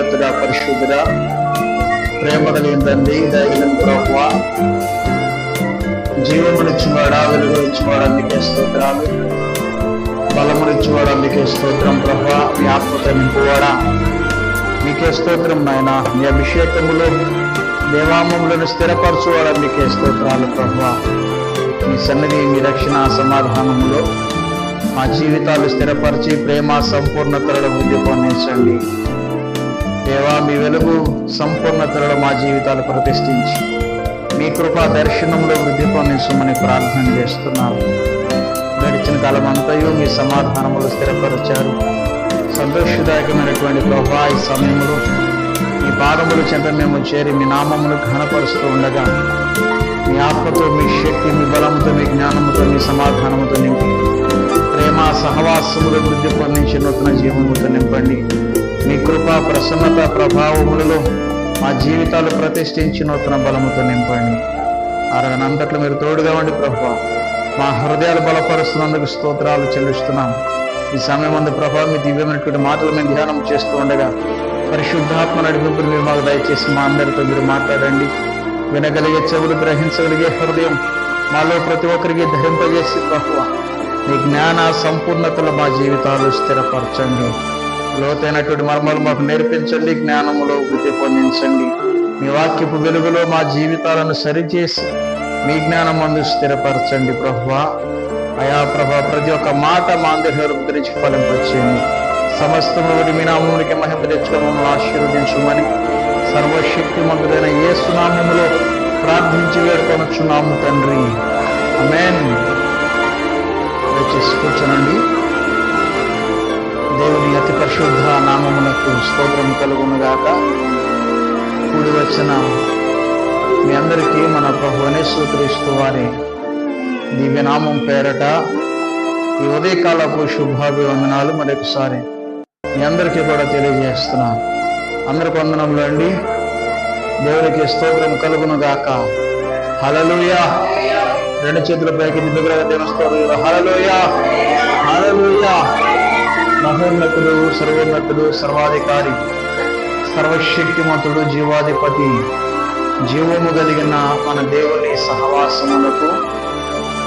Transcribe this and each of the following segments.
మహోన్నతుడా, పరిశుద్ధుడా, ప్రేమ కలిగిన తండ్రి, దయగలిగిన ప్రభువా, జీవమునిచ్చివాడా, వెలుగునిచ్చివాడా, అందుకే స్తోత్రాలు. బలమునిచ్చివాడా, అందుకే స్తోత్రం. ప్రభువా, మీ ఆత్మతో నింపువాడా, మీకే స్తోత్రం. నాయన మీ అభిషేకములో దేవామములను స్థిరపరచువాడా, మీకే స్తోత్రాలు. ప్రభువా, మీ సన్నిధి, మీ రక్షణ సమాధానములో మా జీవితాలు స్థిరపరిచి ప్రేమ సంపూర్ణతలో వృద్ధి పొందించండి. దేవా, మీ వెలుగు సంపూర్ణతలో మా జీవితాలు ప్రతిష్ఠించి మీ కృపా దర్శనంలో వృద్ధి పొందించమని ప్రార్థన చేస్తున్నాము. గడిచిన కాలం అంతయు మీ సమాధానములు స్థిరపరిచారు. సంతోషదాయకమైనటువంటి ప్రభా, ఈ సమయంలో మీ పాదముల చెంత మేము చేరి మీ నామమును ఘనపరుస్తూ ఉండగా మీ ఆత్మతో, మీ శక్తి, మీ బలముతో, మీ జ్ఞానముతో, మీ సమాధానముతో నింపి ప్రేమ సహవాసములు వృద్ధి పొందించి నూతన జీవముతో నింపండి. మీ కృపా ప్రసన్నత ప్రభావములలో మా జీవితాలు ప్రతిష్ఠించి నూతన బలముతో నింపండి. అరగనంతట్లో మీరు తోడుగా ఉండి ప్రభువా, మా హృదయాలు బలపరుస్తున్నందుకు స్తోత్రాలు చెల్లిస్తున్నాం. ఈ సమయం ముందు ప్రభావ మీ దివ్యమైనటువంటి మాటలు మేము ధ్యానం చేస్తూ ఉండగా పరిశుద్ధాత్మ నడిపింపులు మీరు మాకు దయచేసి మా అందరితో మీరు మాట్లాడండి. వినగలిగే చెవులు, గ్రహించగలిగే హృదయం మాలో ప్రతి ఒక్కరికి ధరింపజేసి ప్రభువా, మీ జ్ఞాన సంపూర్ణతలో మా జీవితాలు స్థిరపరచండి. లోతైనటువంటి మర్మాలు మాకు నేర్పించండి, జ్ఞానములో వృద్ధి పొందించండి. మీ వాక్యపు వెలుగులో మా జీవితాలను సరిచేసి మీ జ్ఞానం అందు స్థిరపరచండి. ప్రభువా, అయా ప్రభా, ప్రతి ఒక్క మాట మా అందరి గురించి ఫలింపచేయండి. సమస్తము మీ నామమునికి మహిమ తెచ్చుకొని మమ్మల్ని ఆశీర్వదించమని సర్వశక్తిమంతుడైన యేసు నామములో ప్రార్థించి వేడుకొనుచున్నాము తండ్రి, ఆమేన్. దయచేసి కూర్చోనండి. దేవుని అతి పరిశుద్ధ నామమునకు స్తోత్రం కలుగునుగాక. కూడి వచ్చిన మీ అందరికీ మన ప్రభువైన యేసుక్రీస్తు వారి దివ్యనామం పేరట ఈ ఉదయకాలపు శుభాభివందనాలు మరొకసారి మీ అందరికీ కూడా తెలియజేస్తున్నాను. అందరికి వందనములు అండి. దేవునికి స్తోత్రం కలుగునుగాక. హల్లెలూయా. రెండు చేతుల పైకి దగ్గర దేవస్తోత్రం. హల్లెలూయా, హల్లెలూయా. మహోన్నతుడు, సర్వోన్నతుడు, సర్వాధికారి, సర్వశక్తిమంతుడు, జీవాధిపతి, జీవము కలిగిన మన దేవుని సహవాసములకు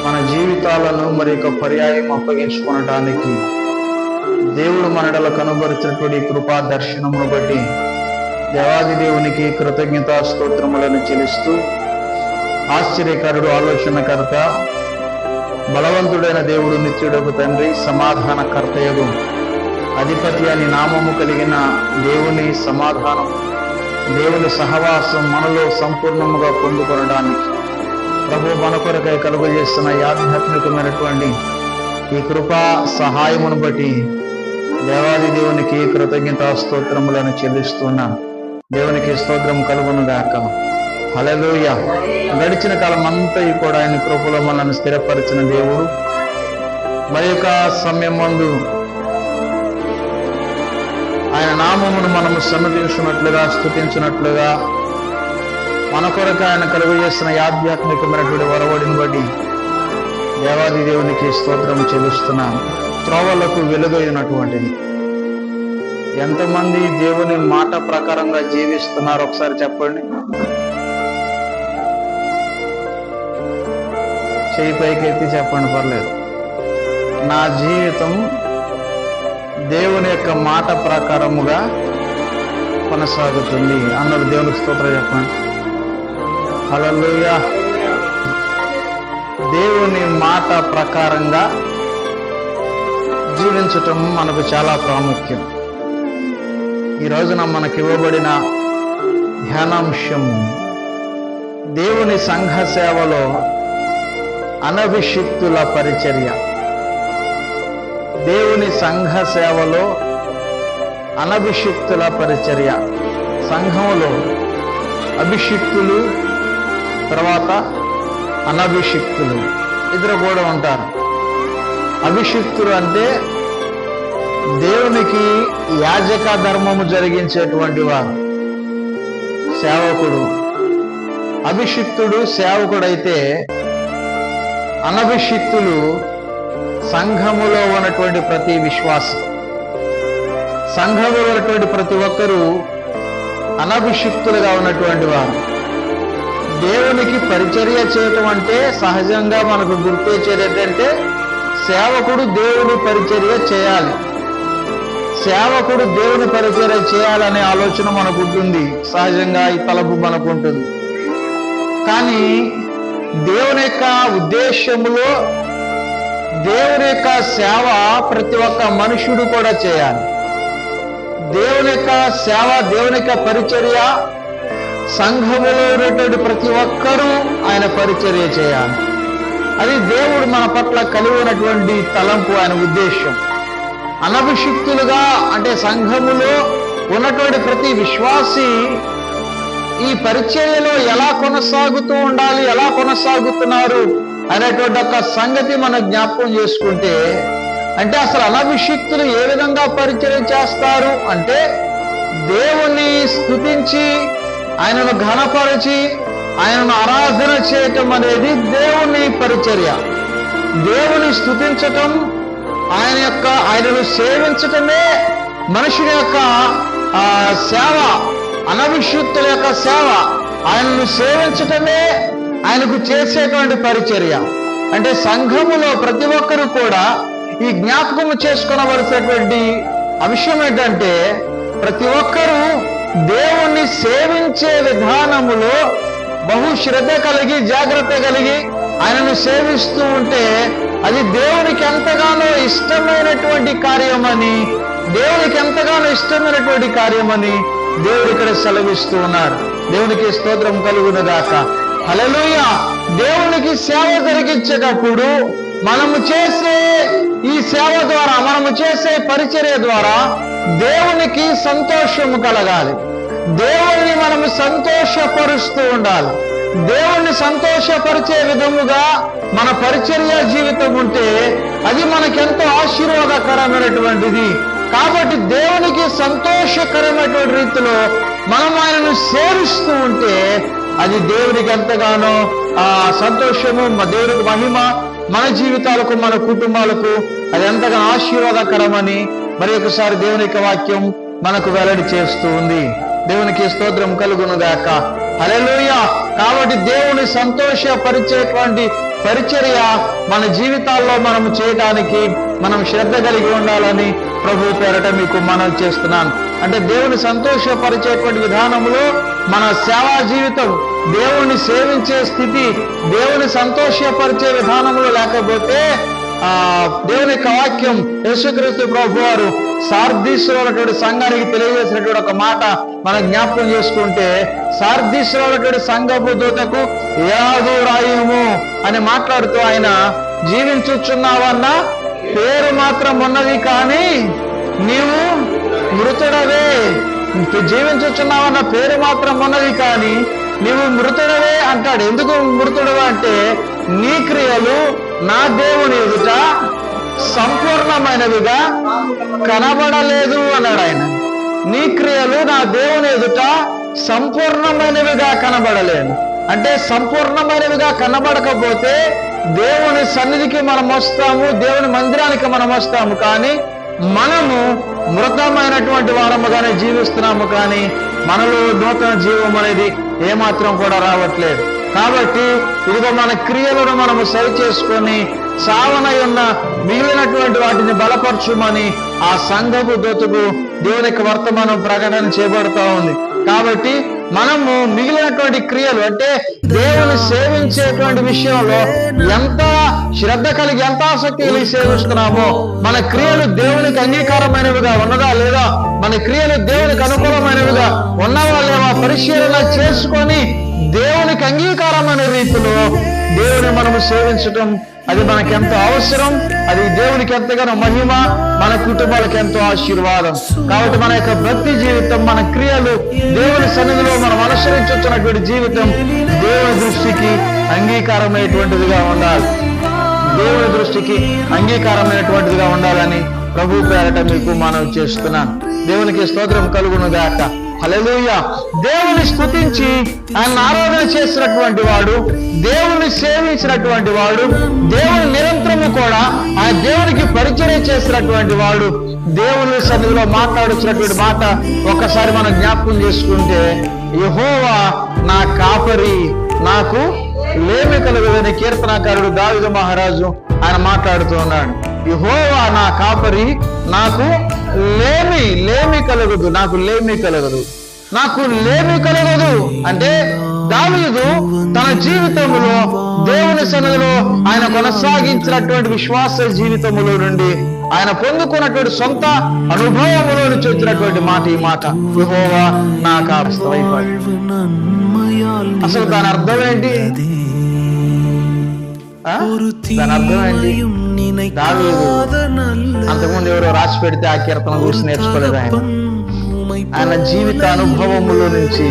మన జీవితాలను మరి ఒక పర్యాయం అప్పగించుకోవడానికి దేవుడు మనడలో కనుబరిచినటువంటి కృపా దర్శనమును బట్టి దేవాది దేవునికి కృతజ్ఞతా స్తోత్రములను చెల్లిస్తూ, ఆశ్చర్యకరుడు, ఆలోచనకర్త, బలవంతుడైన దేవుడు, నిత్యుడకు తండ్రి, సమాధానకర్తయగు అధిపతి అని నామము కలిగిన దేవుని సమాధానం, దేవుని సహవాసం మనలో సంపూర్ణముగా పొందుకొనడానికి ప్రభు మన కొరకై కలుగజేస్తున్న ఆధ్యాత్మికమైనటువంటి ఈ కృపా సహాయమును బట్టి దేవాది దేవునికి కృతజ్ఞతా స్తోత్రములను చెల్లిస్తున్నాను. దేవునికి స్తోత్రం కలుగునుగాక. హల్లెలూయా. గడిచిన కాలం అంతా కూడా ఆయన కృపలో మనల్ని స్థిరపరిచిన దేవుడు మరి యొక్క సమయం ముందు ఆయన నామమును మనము సన్నతించినట్లుగా, స్తుతించినట్లుగా మన కొరకు ఆయన కలుగజేస్తున్న ఆధ్యాత్మికమైనటువంటి వరవడిని బట్టి దేవాది దేవునికి స్తోత్రం చెల్లిస్తున్నాం. త్రోవలకు వెలుగైనటువంటిది. ఎంతమంది దేవుని మాట ప్రకారంగా జీవిస్తున్నారు ఒకసారి చెప్పండి. చేయి పైకి ఎత్తి చెప్పండి, పర్లేదు. నా జీవితం దేవుని యొక్క మాట ప్రకారముగా కొనసాగుతుంది అన్నారు. దేవునికి స్తోత్రం చెప్పండి. హల్లెలూయా. దేవుని మాట ప్రకారంగా జీవించటం మనకు చాలా ప్రాముఖ్యం. ఈ రోజున మనకి ఇవ్వబడిన ధ్యానాంశము దేవుని సంఘ సేవలో అనభిషిక్తుల పరిచర్య. దేవుని సంఘ సేవలో అనభిషిక్తుల పరిచర్య. సంఘములో అభిషిక్తులు, తర్వాత అనభిషిక్తులు ఇద్దరు కూడా ఉంటారు. అభిషిక్తులు అంటే దేవునికి యాజక ధర్మము జరిగించేటువంటి వారు, సేవకుడు. అభిషిక్తుడు సేవకుడైతే అనభిషిక్తులు సంఘములో ఉన్నటువంటి ప్రతి విశ్వాసి, సంఘములో ఉన్నటువంటి ప్రతి ఒక్కరూ అనభిషిక్తులుగా ఉన్నటువంటి వారు. దేవునికి పరిచర్య చేయటం అంటే సహజంగా మనకు గుర్తొచ్చేది ఏంటంటే సేవకుడు దేవుని పరిచర్య చేయాలి, సేవకుడు దేవుని పరిచర్య చేయాలనే ఆలోచన మనకు ఉంటుంది, సహజంగా ఈ తలపు మనకు ఉంటుంది. కానీ దేవుని యొక్క ఉద్దేశములో దేవుని యొక్క సేవ ప్రతి ఒక్క మనుషుడు కూడా చేయాలి. దేవుని యొక్క సేవ, దేవుని యొక్క పరిచర్య సంఘములో ఉన్నటువంటి ప్రతి ఒక్కరూ ఆయన పరిచర్య చేయాలి. అది దేవుడు మన పట్ల కలిగి ఉన్నటువంటి తలంపు, ఆయన ఉద్దేశం. అనభిషిక్తులుగా అంటే సంఘములో ఉన్నటువంటి ప్రతి విశ్వాసి ఈ పరిచర్యలో ఎలా కొనసాగుతూ ఉండాలి, ఎలా కొనసాగుతున్నారు అనేటువంటి ఒక సంగతి మనం జ్ఞాపకం చేసుకుంటే, అంటే అసలు అనభిషిక్తులు ఏ విధంగా పరిచర్య చేస్తారు అంటే దేవుణ్ణి స్తుతించి ఆయనను ఘనపరిచి ఆయనను ఆరాధన చేయటం అనేది దేవుని పరిచర్య. దేవుని స్తుతించటం, ఆయనను సేవించటమే మనుషుని యొక్క సేవ, అనభిషిక్తుల యొక్క సేవ. ఆయనను సేవించటమే ఆయనకు చేసేటువంటి పరిచర్య. అంటే సంఘములో ప్రతి ఒక్కరు కూడా ఈ జ్ఞాపకము చేసుకునవలసినటువంటి అంశం ఏంటంటే ప్రతి ఒక్కరూ దేవుణ్ణి సేవించే విధానములో బహు శ్రద్ధ కలిగి, జాగ్రత్త కలిగి ఆయనను సేవిస్తూ ఉంటే అది దేవునికి ఎంతగానో ఇష్టమైనటువంటి కార్యమని, దేవునికి ఎంతగానో ఇష్టమైనటువంటి కార్యమని దేవుడు ఇక్కడ సెలవిస్తూ ఉన్నారు. దేవునికి స్తోత్రం కలుగునుగాక. హల్లెలూయా. దేవునికి సేవ జరిగించేటప్పుడు మనము చేసే ఈ సేవ ద్వారా, మనము చేసే పరిచర్య ద్వారా దేవునికి సంతోషము కలగాలి, దేవుణ్ణి మనము సంతోషపరుస్తూ ఉండాలి. దేవుణ్ణి సంతోషపరిచే విధముగా మన పరిచర్య జీవితం ఉంటే అది మనకెంతో ఆశీర్వాదకరమైనటువంటిది. కాబట్టి దేవునికి సంతోషకరమైనటువంటి రీతిలో మనం ఆయనను సేవిస్తూ ఉంటే అది దేవునికి ఎంతగానో సంతోషము, దేవునికి మహిమ, మన జీవితాలకు, మన కుటుంబాలకు అది ఎంతగానో ఆశీర్వాదకరమని మరి ఒకసారి దేవుని యొక్క వాక్యం మనకు వెల్లడి చేస్తూ ఉంది. దేవునికి స్తోత్రం కలుగునుగాక. హల్లెలూయా. కాబట్టి దేవుని సంతోషపరిచేటువంటి పరిచర్య మన జీవితాల్లో మనము చేయడానికి మనం శ్రద్ధ కలిగి ఉండాలని ప్రభు పేరట మీకు మనవి చేస్తున్నాను. అంటే దేవుని సంతోషపరిచేటువంటి విధానంలో మన సేవా జీవితం, దేవుని సేవించే స్థితి, దేవుని సంతోషపరిచే విధానంలో లేకపోతే దేవుని యొక్క వాక్యం యేసుక్రీస్తు ప్రభు వారు సార్దీసులో ఉన్నటువంటి సంఘానికి తెలియజేసినటువంటి ఒక మాట మనం జ్ఞాపకం చేసుకుంటే, సార్దీసులో ఉన్నటువంటి సంఘపు దూతకు ఎలాగూ రాయము అని మాట్లాడుతూ ఆయన జీవించుచున్నావన్న పేరు మాత్రం ఉన్నది కానీ నీవు మృతుడవే. జీవించుచున్నావన్న పేరు మాత్రం ఉన్నది కానీ నీవు మృతుడవే అంటాడు. ఎందుకు మృతుడవే అంటే నీ క్రియలు నా దేవుని ఎదుట సంపూర్ణమైనవిగా కనబడలేదు అన్నాడు ఆయన. నీ క్రియలు నా దేవుని ఎదుట సంపూర్ణమైనవిగా కనబడలేదు. అంటే సంపూర్ణమైనవిగా కనబడకపోతే దేవుని సన్నిధికి మనం వస్తాము, దేవుని మందిరానికి మనం వస్తాము, కానీ మనము మృతమైనటువంటి వారముగానే జీవిస్తున్నాము, కానీ మనలో నూతన జీవం అనేది ఏమాత్రం కూడా రావట్లేదు. కాబట్టి ఇదిగో మన క్రియలను మనము సరి చేసుకొని సావనై ఉన్న మిగిలినటువంటి వాటిని బలపరచుమని ఆ సంఘపు దూతకు దేవుని యొక్క వర్తమానం ప్రకటన చేయబడుతూ ఉంది. కాబట్టి మనము మిగిలినటువంటి క్రియలు అంటే దేవుని సేవించేటువంటి విషయంలో ఎంత శ్రద్ధ కలిగి, ఎంత ఆసక్తి కలిగి సేవిస్తున్నామో, మన క్రియలు దేవునికి అంగీకారమైనవిగా ఉన్నదా లేదా, మన క్రియలు దేవునికి అనుకూలమైనవిగా ఉన్నవా లేవా పరిశీలన చేసుకొని దేవునికి అంగీకారమైన రీతిలో దేవుని మనము సేవించటం అది మనకెంతో అవసరం. అది దేవునికి ఎంతగానో మహిమ, మన కుటుంబాలకు ఎంతో ఆశీర్వాదం. కాబట్టి మన యొక్క భక్తి జీవితం, మన క్రియలు దేవుని సన్నిధిలో మనం అనుసరించుతున్నటువంటి జీవితం దేవుని దృష్టికి అంగీకారమైనటువంటిదిగా ఉండాలి, దేవుని దృష్టికి అంగీకారమైనటువంటిదిగా ఉండాలని ప్రభు పేరట మీకు మనవి చేస్తున్నాను. దేవునికి స్తోత్రం కలుగునుగాక. హల్లెలూయా. దేవుని స్తుతించి ఆయన ఆరాధన చేసినటువంటి వాడు, దేవుని సేవించినటువంటి వాడు, దేవుని నిరంతరము కూడా ఆ దేవునికి పరిచర్య చేసినటువంటి వాడు దేవుని సన్నిధిలో మాట్లాడుతున్నటువంటి మాట ఒక్కసారి మనం జ్ఞాపకం చేసుకుంటే, యెహోవా నా కాపరి, నాకు లేమి కలుగుదని కీర్తనాకారుడు దావీదు మహారాజు ఆయన మాట్లాడుతూ ఉన్నాడు. యెహోవా నా కాపరి, నాకు లేమి కలగదు, నాకు లేమి కలగదు, నాకు లేమి కలగదు. అంటే దావీదు తన జీవితంలో దేవుని సన్నిధిలో ఆయన కొనసాగించినటువంటి విశ్వాస జీవితములో నుండి ఆయన పొందుకున్నటువంటి సొంత అనుభవములో నుంచి వచ్చినటువంటి మాట ఈ మాట, యెహోవా నా కాపరి. అసలు దాని అర్థం ఏంటి? దాని అర్థం ఏంటి? దావీదు అంతకుముందు ఎవరో రాసి పెడితే ఆ కీర్తన చూసి నేర్చుకోలేదు. ఆయన జీవిత అనుభవములో నుంచి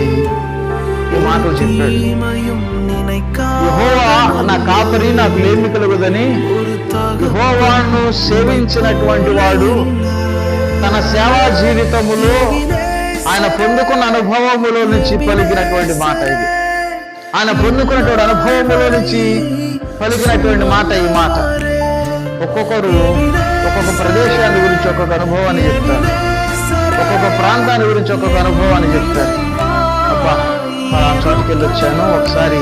ఈ మాటలు చెప్పాడు. యెహోవా నా కాపరి, నాకు లేమి కలుగుదని యెహోవాను సేవించినటువంటి వాడు తన సేవా జీవితములో ఆయన పొందుకున్న అనుభవములో నుంచి పలికినటువంటి మాట ఇది. ఆయన పొందుకున్నటువంటి అనుభవములో నుంచి పలికినటువంటి మాట ఈ మాట. ఒక్కొక్కరు ఒక్కొక్క ప్రదేశాన్ని గురించి ఒక్కొక్క అనుభవాన్ని చెప్తారు, ఒక్కొక్క ప్రాంతాన్ని గురించి ఒక్కొక్క అనుభవాన్ని చెప్తారు. అబ్బా ఆ చోటుకి వెళ్ళి వచ్చాను. ఒకసారి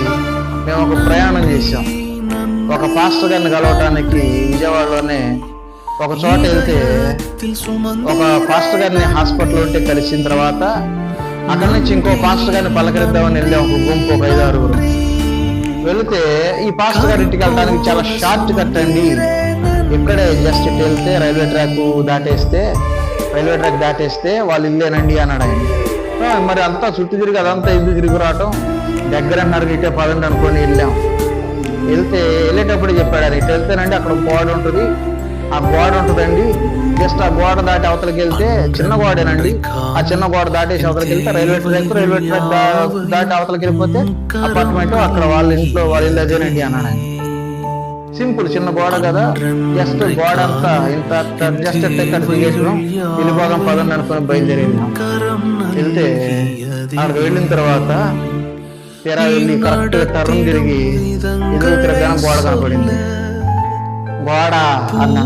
మేము ఒక ప్రయాణం చేశాం. ఒక పాస్టర్ గారిని కలవటానికి విజయవాడలోనే ఒక చోట వెళ్తే, ఒక పాస్టర్ గారిని హాస్పిటల్ ఉంటే కలిసిన తర్వాత అక్కడి నుంచి ఇంకో పాస్టర్ గారిని పలకరిద్దామని వెళ్ళాం. ఒక గుంపు, ఒక 5-6 వెళితే, ఈ పాస్టర్ గారి ఇంటికి వెళ్ళడానికి చాలా షార్ట్ కట్ అండి, ఇక్కడే జస్ట్ ఇటు వెళ్తే రైల్వే ట్రాక్ దాటేస్తే వాళ్ళు ఇల్లేనండి అన్నాడు ఆయన. మరి అంతా చుట్టూ తిరిగి అదంతా ఎందుకు తిరిగి రావటం, దగ్గర అన్నారు, ఇటే పదండి అనుకొని వెళ్ళాం. వెళ్ళేటప్పుడు చెప్పాడు ఆయన, ఇటు వెళ్తేనండి అక్కడ గోడ ఉంటుంది, ఆ గోడ ఉంటుందండి, జస్ట్ ఆ గోడ దాటి అవతలకి వెళ్తే, చిన్న గోడేనండి, ఆ చిన్న గోడ దాటేసి అవతలకి వెళ్తే రైల్వే ట్రాక్ దాటి అవతలకి వెళ్ళిపోతే అపార్ట్మెంట్, అక్కడ వాళ్ళ ఇంట్లో వాళ్ళ ఇల్లు అదేనండి అన్నాడు ఆయన. సింపుల్, చిన్న గోడ కదా, జస్ట్ గోడ అంతా ఇంత జస్ట్ దిగేసినాం, వెళ్ళిపోదాం పదండి అనుకుని బయలుదేరి వెళ్తే, అక్కడికి వెళ్ళిన తర్వాత తెరా వెళ్ళి కరెక్ట్ టర్న్ తిరిగి ఎదురు తిరగగానే గోడ కనపడింది. గోడ అన్నా,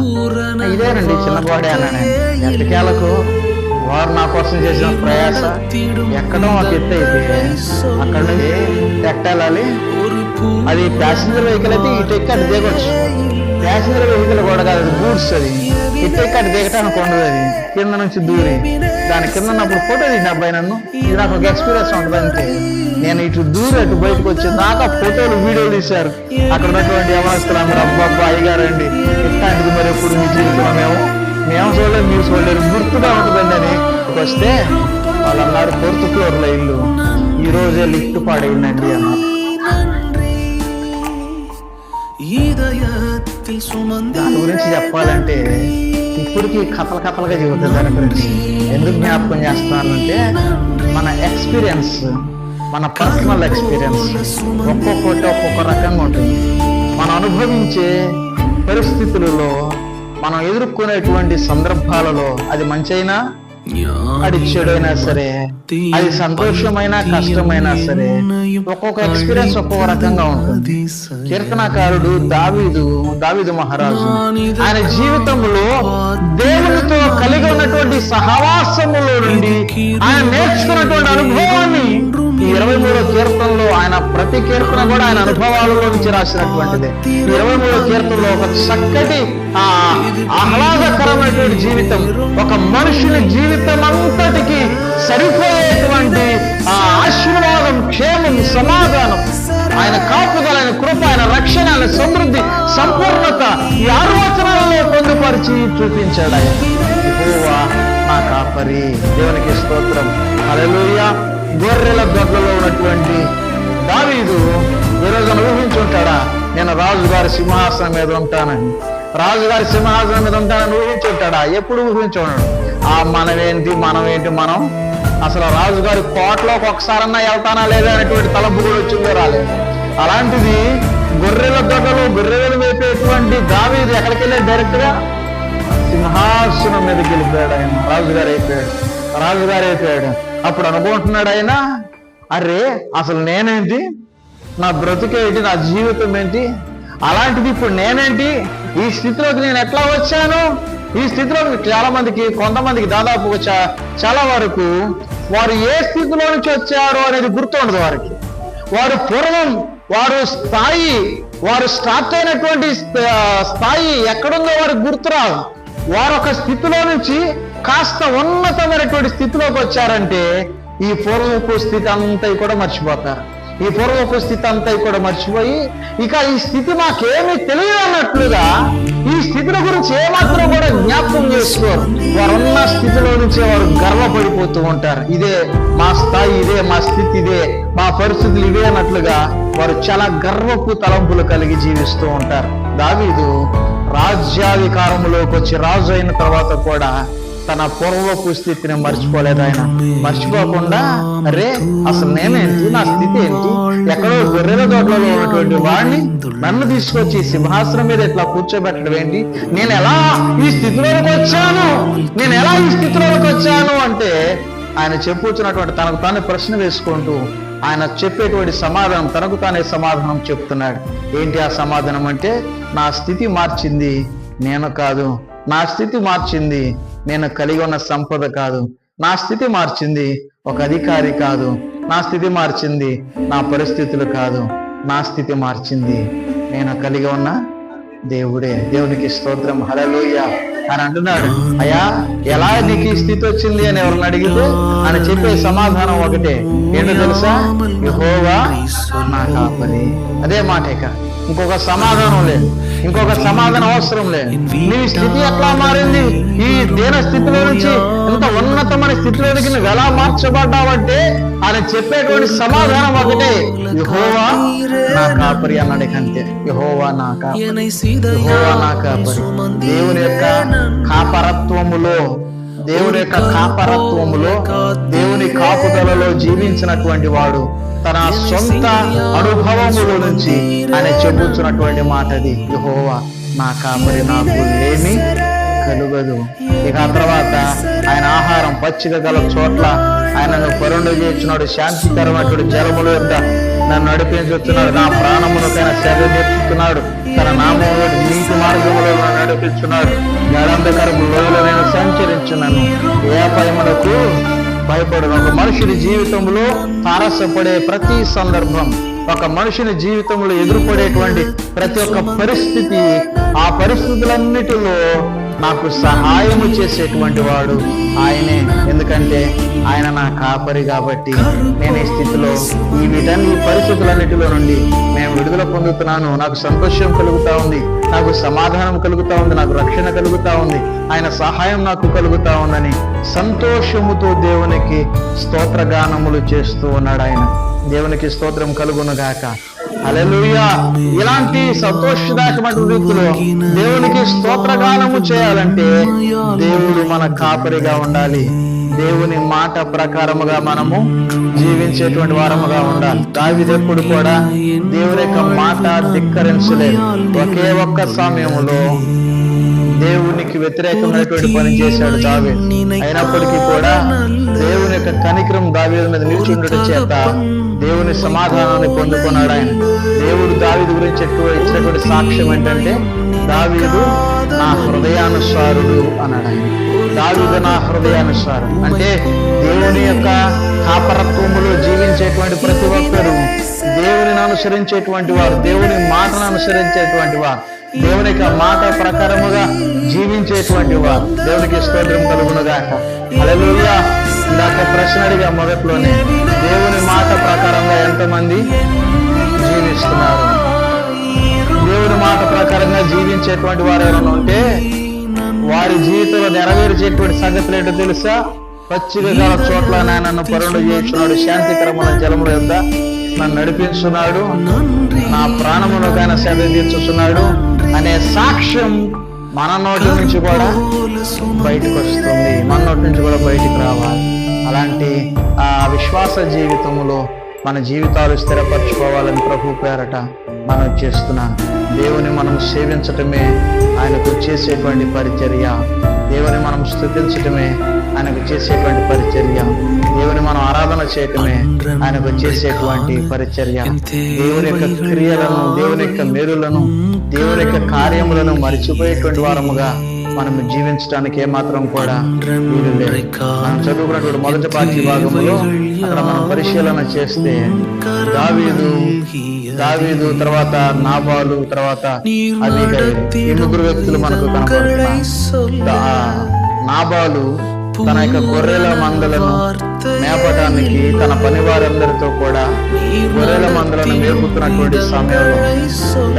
ఇదేనండి చిన్న గోడే అన్నాను. ఎట్టకేలకు వారు నా కోసం చేసిన ప్రయాస ఎక్కడో ఒక ఎత్తు అయితే అక్కడ నుంచి ఎట్టాలి, అది ప్యాసింజర్ వెహికల్ అయితే ఇటు ఎక్కి అటు దిగొచ్చు, ప్యాసింజర్ వెహికల్ కూడా కాదు, అది గూడ్స్, అది ఇటు ఎక్కి అటు దిగటానికి ఉండదు, అది కింద నుంచి దూరి దాని కింద ఉన్నప్పుడు ఫోటో తీసిన అబ్బాయి నన్ను, ఇది నాకు ఒక ఎక్స్పీరియన్స్ ఉంటుంది. అంటే నేను ఇటు దూరి అటు బయటకు వచ్చి దాకా ఫోటోలు వీడియోలు తీశారు అక్కడ ఉన్నటువంటి యవనస్తులు అందరూ. అబ్బాబ్బా అయ్యగారండి, ఇట్లాంటిది మరి ఎప్పుడు మీ జీవితంలో మేము చూడలేదు, మీరు చూడలేదు, గుర్తుగా ఉంటుందండి అని వస్తే వాళ్ళు అన్నారు, 4th ఫ్లోర్లో ఇల్లు, ఈ రోజే లిఫ్ట్ పాడైందండి అన్నారు. దాని గురించి చెప్పాలంటే ఇప్పటికీ కథలుగా చెబుతుంది. దాని గురించి ఎందుకు జ్ఞాపకం చేస్తున్నానంటే, మన ఎక్స్పీరియన్స్, మన పర్సనల్ ఎక్స్పీరియన్స్ ఒక్కొక్కటి ఒక్కొక్క రకంగా ఉంటుంది. మనం అనుభవించే పరిస్థితులలో, మనం ఎదుర్కొనేటువంటి సందర్భాలలో, అది మంచి అయినా అది చెడైనా సరే, అది సంతోషమైనా కష్టమైనా సరే, ఒక్కొక్క ఎక్స్పీరియన్స్ ఒక్కొక్క రకంగా ఉంటుంది. కీర్తనాకారుడు దావీదు మహారాజు ఆయన జీవితంలో దేవునితో కలిగి ఉన్నటువంటి సహవాసములో నుండి ఆయన నేర్చుకున్నటువంటి అనుభవాన్ని 23వ కీర్తనలో, ఆయన ప్రతి కీర్తన కూడా ఆయన అనుభవాలలో నుంచి రాసినటువంటిదే. 23వ కీర్తనలో ఒక చక్కటి ఆహ్లాదకరమైనటువంటి జీవితం, ఒక మనుషుని జీవితం అంతటికి సరిపోయేటువంటి ఆశీర్వాదం, క్షేమం, సమాధానం, ఆయన కాపుదల, ఆయన కృప, ఆయన రక్షణ, ఆయన సమృద్ధి, సంపూర్ణత ఈ 6 వచనాలలో పొందుపరిచి చూపించాడు ఆయన. యెహోవా నా కాపరి. దేవునికి స్తోత్రం, హల్లెలూయా. గొర్రెల దొడ్లలో ఉన్నటువంటి దావీదు ఈ రోజున ఊహించుంటాడా, నేను రాజుగారి సింహాసనం మీద ఉంటానని, రాజుగారి సింహాసనం మీద ఉంటానని ఊహించుంటాడా? ఎప్పుడు ఊహించున్నాడు. మనం అసలు రాజుగారి కోటలోకి ఒకసారన్నా వెళ్తానా లేదా అనేటువంటి తలపు కూడా వచ్చిందో రాలేదు. అలాంటిది గొర్రెల దొడ్డలో గొర్రెలు వేపేటువంటి దావీదు ఎక్కడికి వెళ్ళాడు? డైరెక్ట్ గా సింహాసనం మీదకి వెళ్ళిపోయాడు. ఆయన రాజుగారు అయిపోయాడు. అప్పుడు అనుకుంటున్నాడు ఆయన, అరే అసలు నేనేంటి, నా బ్రతుకేంటి, నా జీవితం ఏంటి, అలాంటిది ఇప్పుడు నేనేంటి, ఈ స్థితిలోకి నేను ఎట్లా వచ్చాను, ఈ స్థితిలో చాలా మందికి, కొంతమందికి దాదాపు చాలా వరకు వారు ఏ స్థితిలో నుంచి వచ్చారో అనేది గుర్తుండదు వారికి. వారు పూర్వం వారు స్టార్ట్ అయినటువంటి స్థాయి ఎక్కడుందో వారికి గుర్తురాదు. వారు ఒక స్థితిలో నుంచి కాస్త ఉన్నతమైనటువంటి స్థితిలోకి వచ్చారంటే ఈ పూర్వపు స్థితి అంతా కూడా మర్చిపోతారు. ఈ పూర్వపు స్థితి అంతా కూడా మర్చిపోయి ఇక ఈ స్థితి మాకేమీ తెలియదు అన్నట్లుగా ఈ స్థితుల గురించి ఏమాత్రం కూడా జ్ఞాపకం చేసుకోరు. వారున్న స్థితిలో నుంచే వారు గర్వపడిపోతూ ఉంటారు. ఇదే మా స్థాయి, ఇదే మా స్థితి, ఇదే మా పరిస్థితులు, ఇవే అన్నట్లుగా వారు చాలా గర్వపు తలంపులు కలిగి జీవిస్తూ ఉంటారు. దావీదు రాజ్యాధికారంలోకి వచ్చి రాజు అయిన తర్వాత కూడా తన పూర్వపు స్థితిని మర్చిపోలేదు. ఆయన మర్చిపోకుండా అరే అసలు నేనేంటి, నా స్థితి ఏంటి, ఎక్కడో గొర్రెల తోటలో ఉన్నటువంటి వాడిని నన్ను తీసుకొచ్చి సింహాసనం మీద ఇట్లా కూర్చోబెట్టడం ఏంటి, నేను ఎలా ఈ స్థితిలోకి వచ్చాను అంటే ఆయన చెప్పుతున్నటువంటి తనకు తానే ప్రశ్న వేసుకుంటూ ఆయన చెప్పేటువంటి సమాధానం తనకు తానే సమాధానం చెప్తున్నాడు. ఏంటి ఆ సమాధానం అంటే, నా స్థితి మార్చింది నేను కాదు, నా స్థితి మార్చింది నేను కలిగి ఉన్న సంపద కాదు, నా స్థితి మార్చింది ఒక అధికారి కాదు, నా స్థితి మార్చింది నా పరిస్థితులు కాదు, నా స్థితి మార్చింది నేను కలిగి ఉన్న దేవుడే. దేవునికి స్తోత్రం, హల్లెలూయా అని అంటున్నాడు. అయ్యా ఎలా నీకు ఈ స్థితి వచ్చింది అని ఎవరిని అడిగితే ఆయన చెప్పే సమాధానం ఒకటే, ఏంటో తెలుసా, యెహోవా నా కాపరి. అదే మాట. ఇక ఇంకొక సమాధానం లేదు, ఇంకొక సమాధానం అవసరం లేదు. నీ స్థితి ఎట్లా మారింది, ఈ దీన స్థితిలో నుంచి ఇంత ఉన్నతమైన స్థితిలోనికి నువ్వు ఎలా మార్చబడ్డావంటే ఆయన చెప్పేటువంటి సమాధానం ఒకటే, యెహోవా నా కాపరి అన్నాడు. అంతే, యెహోవా నా కాపరి, యెహోవా నా కాపరి. దేవుని యొక్క కాపరత్వములో, దేవుని కాపుదలలో జీవించినటువంటి వాడు తన సొంత అనుభవముల నుంచి ఆయన చెబుతున్నటువంటి మాట అది, యెహోవా నా కాపరి, నాకు లేమి కలుగదు. ఇక ఆ తర్వాత ఆయన ఆహారం పచ్చిక గల చోట్ల ఆయనను పరుండు చేస్తున్నాడు, శాంతికరమైనటువంటి జలముల యొద్ద నన్ను నడిపించుతున్నాడు, నా ప్రాణమునకైనా సేవ నేర్చుతున్నాడు, తన నామములో నీతి మార్గములో నడిపించున్నాడు, గాఢాంధకరపు లోయలో నేను సంచరించున్నాను, ఏ అపాయమునకు భయపడను. ఒక మనుషుని జీవితంలో తారసపడే ప్రతి సందర్భం, ఒక మనుషుని జీవితంలో ఎదురుపడేటువంటి ప్రతి ఒక్క పరిస్థితి, ఆ పరిస్థితులన్నిటిలో నాకు సహాయము చేసేటువంటి వాడు ఆయనే. ఎందుకంటే ఆయన నా కాపరి కాబట్టి నేను ఈ స్థితిలో ఈ పరిస్థితులన్నిటిలో నుండి నేను విడుదల పొందుతున్నాను. నాకు సంతోషం కలుగుతా ఉంది, నాకు సమాధానం కలుగుతా ఉంది, నాకు రక్షణ కలుగుతా ఉంది, ఆయన సహాయం నాకు కలుగుతా ఉందని సంతోషముతో దేవునికి స్తోత్రగానములు చేస్తూ ఉన్నాడు ఆయన. దేవునికి స్తోత్రం కలుగునుగాక, హల్లెలూయా. ఇలాంటి సంతోషదాయకమైన రీతిలో దేవునికి స్తోత్రగానము చేయాలంటే దేవుడు మన కాపరిగా ఉండాలి, దేవుని మాట ప్రకారముగా మనము జీవించేటువంటి వారముగా ఉండాలి. దావీదు ఎప్పుడు కూడా దేవుని యొక్క మాట ధిక్కరించలేదు. ఒకే ఒక్క సమయంలో దేవునికి వ్యతిరేకమైనటువంటి పని చేశాడు దావీదు. అయినప్పటికీ కూడా దేవుని యొక్క కనికరం దావీదు మీద నిలిచి ఉండటం చేత దేవుని సమాధానాన్ని పొందుకున్నాడు ఆయన. దేవుడు దావీదు గురించి ఇచ్చినటువంటి సాక్ష్యం ఏంటంటే, దావీదు నా హృదయానుసారుడు అన్నాడు ఆయన. దావీదు నా హృదయానుసారం అంటే దేవుని యొక్క కాపరత్వములో జీవించేటువంటి ప్రతి ఒక్కరు దేవుని అనుసరించేటువంటి వారు, దేవుని మాటను అనుసరించేటువంటి వారు, దేవుని యొక్క మాట ప్రకారముగా జీవించేటువంటి వారు. దేవునికి స్తోత్రం కలుగునుగాక, హల్లెలూయా. ఇందాక ప్రశ్న అడిగా మొదట్లోనే, దేవుని మాట ప్రకారంగా ఎంతమంది జీవిస్తున్నారు? దేవుని మాట ప్రకారంగా జీవించేటువంటి వారు ఎవరైనా ఉంటే వారి జీవితంలో నెరవేర్చేటువంటి సంగతులు ఏంటో తెలుసా? పచ్చిక గల చోట్ల నన్ను పరుండు చేస్తున్నాడు, శాంతికరమైన జలముల యొద్ద నన్ను నడిపిస్తున్నాడు, నా ప్రాణమునకైనా సేద తీర్చుతున్నాడు అనే సాక్ష్యం మన నోటి నుంచి కూడా బయటకు వస్తుంది, మన నోటి నుంచి కూడా బయటకు రావాలి. అలాంటి ఆ విశ్వాస జీవితంలో మన జీవితాలు స్థిరపరచుకోవాలని ప్రభు పేరట మనం చేస్తున్నాం. దేవుని మనం సేవించటమే ఆయనకు చేసేటువంటి పరిచర్య, దేవుని మనం స్తుతించటమే ఆయనకు చేసేటువంటి పరిచర్య, దేవుని మనం ఆరాధన చేయటమే ఆయనకు చేసేటువంటి పరిచర్య. దేవుని యొక్క క్రియలను, దేవుని యొక్క మేలులను, దేవుని యొక్క కార్యములను మరిచిపోయేటువంటి వారముగా మనం జీవించడానికి ఏమాత్రం కూడా వీలు లేదు. మనం చదువుకున్నటువంటి మొదటి పాఠ్య భాగంలో అక్కడ మనం పరిశీలన చేస్తే దావీదు తర్వాత నాబాలు తర్వాత అబీగైలు, ఈ ముగ్గురు వ్యక్తులు మనకు కనపడుతున్నారు. నాబాలు తన యొక్క గొర్రెల మందలను మేపటానికి తన పనివారందరితో కూడా గొర్రెల మందలను మేపుతున్నటువంటి సమయంలో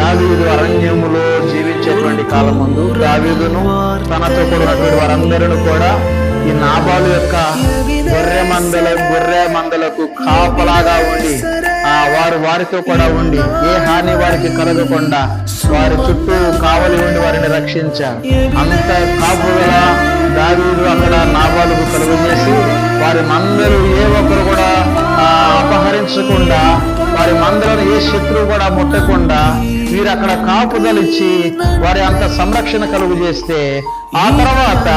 దావీదు అరణ్యములో జీవించేటువంటి కాలం ముందు దావీదును తనతో కూడినటువంటి వారందరిని కూడా ఈ నాబాలు యొక్క గొర్రె మందలకు కాపలాగా ఉండి వారితో కూడా ఉండి ఏ హాని వారికి కలగకుండా వారి చుట్టూ కావలి ఉండి వారిని రక్షించారు. అంత కాపుగా దావీదు అక్కడ నాబాలుకు కలుగజేసి వారి మందలు ఏ ఒక్కరు కూడా అపహరించకుండా, వారి మందలను ఏ శత్రువు కూడా ముట్టకుండా వీరు అక్కడ కాపుదలిచ్చి వారి అంత సంరక్షణ కలుగు చేస్తే, ఆ తర్వాత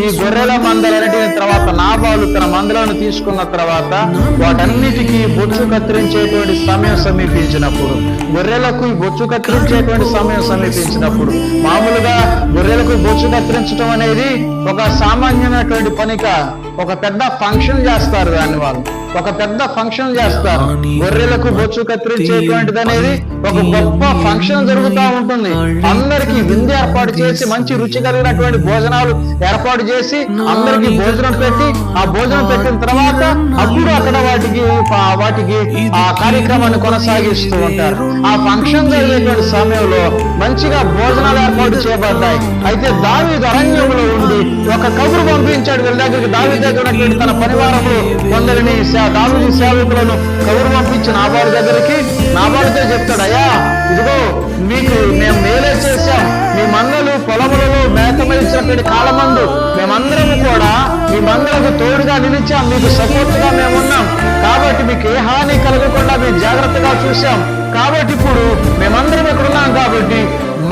ఈ గొర్రెల మందలన్నిటిని తర్వాత నాబాలు తన మందలను తీసుకున్న తర్వాత వాటన్నిటికీ బొచ్చు కత్తిరించేటువంటి సమయం సమీపించినప్పుడు, గొర్రెలకు బొచ్చు కత్తిరించేటువంటి సమయం సమీపించినప్పుడు, మామూలుగా గొర్రెలకు బొచ్చు కత్తిరించడం అనేది ఒక సామాన్యమైనటువంటి పనిక, ఒక పెద్ద ఫంక్షన్ చేస్తారు. దాన్ని వాళ్ళు ఒక పెద్ద ఫంక్షన్ చేస్తారు. గొర్రెలకు బొచ్చు కత్తిరించేటువంటిది అనేది ఒక గొప్ప ఫంక్షన్ జరుగుతూ ఉంటుంది. అందరికీ విందు ఏర్పాటు చేసి మంచి రుచి కలిగినటువంటి భోజనాలు ఏర్పాటు చేసి అందరికీ భోజనం పెట్టి, ఆ భోజనం పెట్టిన తర్వాత అప్పుడు అక్కడ వాటికి ఆ కార్యక్రమాన్ని కొనసాగిస్తూ ఉంటారు. ఆ ఫంక్షన్ జరిగేటువంటి సమయంలో మంచిగా భోజనాలు ఏర్పాటు చేయబడ్డాయి. అయితే దావీదు అరణ్యంలో ఉండి ఒక కబురు పంపించాడు వీళ్ళ దగ్గరికి. దావీదు దగ్గర ఉన్నటువంటి తన పనివారములు కొందరిని దావీదు సేవకులను కబురు పంపించి నాబాలు దగ్గరికి, నాబాలుతో చెప్తాడు, అయ్యా ఇదిగో మీకు మేము మేలే చేశాం, మీ మందలు పొలములలో మేతమలిచినటువంటి కాలమందు మేమందరము కూడా మీ మందలకు తోడుగా నిలిచాం, మీకు సపోర్ట్గా మేమున్నాం, కాబట్టి మీకు ఏ హాని కలగకుండా మేము జాగ్రత్తగా చూసాం, కాబట్టి ఇప్పుడు మేమందరం ఇక్కడ ఉన్నాం, కాబట్టి